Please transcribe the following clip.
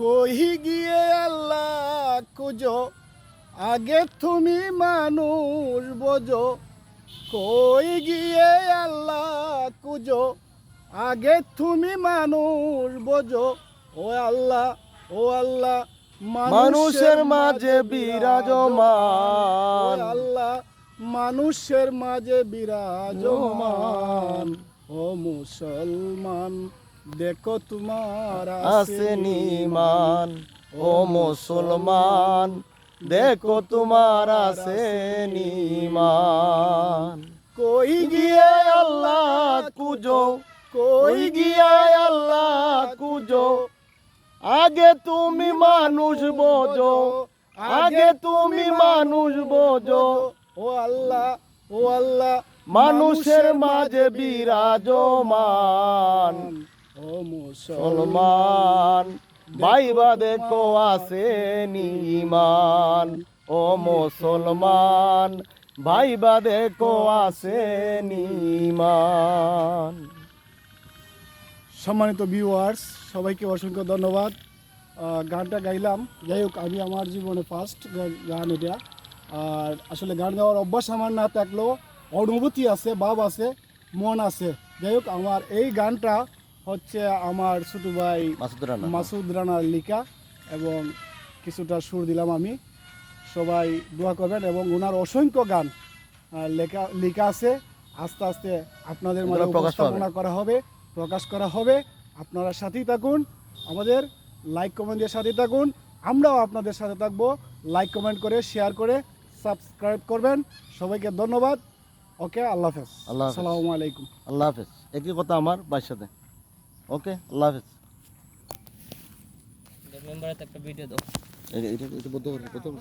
কই গিয়ে আল্লাহ খুঁজো, আগে তুমি মানুষ বোঝো। কই গিয়ে আল্লাহ খুঁজো, আগে তুমি মানুষ বোঝো। ও আল্লাহ, ও আল্লাহ, মানুষের মাঝে ও বিরাজমান, আল্লাহ, মানুষের মাঝে বিরাজমান। ও মুসলমান, দেখো তোমার আসেন ঈমান। ও মুসলমান, দেখো তোমার আসেন ঈমান। কই গিয়ে আল্লাহ খুঁজো, কই গিয়ে আল্লাহ খুঁজো, আগে তুমি মানুষ বোঝো, আগে তুমি মানুষ বোঝো। ও আল্লাহ, ও আল্লাহ, মানুষের মাঝে বিরাজমান। ও মুসলমান, ভাইবা দেখো আসেন ঈমান। ও মুসলমান, ভাইবা দেখো আসেন ঈমান। সম্মানিত ভিউয়ার্স, সবাইকে অসংখ্য ধন্যবাদ। গানটা গাইলাম, যাই হোক আমি আমার জীবনে ফার্স্ট গান এটা। আর আসলে গান গাওয়ার অভ্যাস আমার না থাকলেও অনুভূতি আছে, ভাব আছে, মন আছে। যাই হোক আমার এই গানটা হচ্ছে আমার ছোটো ভাই মাসুদ রানার লিখা, এবং কিছুটা সুর দিলাম আমি। সবাই দোয়া করবেন, এবং ওনার অসংখ্য গান লেখা আছে। আস্তে আস্তে আপনাদের মাঝে উপস্থাপনা করা হবে, প্রকাশ করা হবে। আপনারা সাথেই থাকুন, আমাদের লাইক কমেন্ট দিয়ে সাথেই থাকুন। আমরাও আপনাদের সাথে থাকবো। লাইক কমেন্ট করে, শেয়ার করে, সাবস্ক্রাইব করবেন। সবাইকে ধন্যবাদ। ওকে, আল্লাহ হাফেজ। আসসালামু আলাইকুম। আল্লাহ হাফেজ। একই কথা আমার ভাইয়ের সাথে। ওকে, আল্লাহ হাফেজ। মেম্বারে একটা ভিডিও দাও। এটা বলতে পারবো।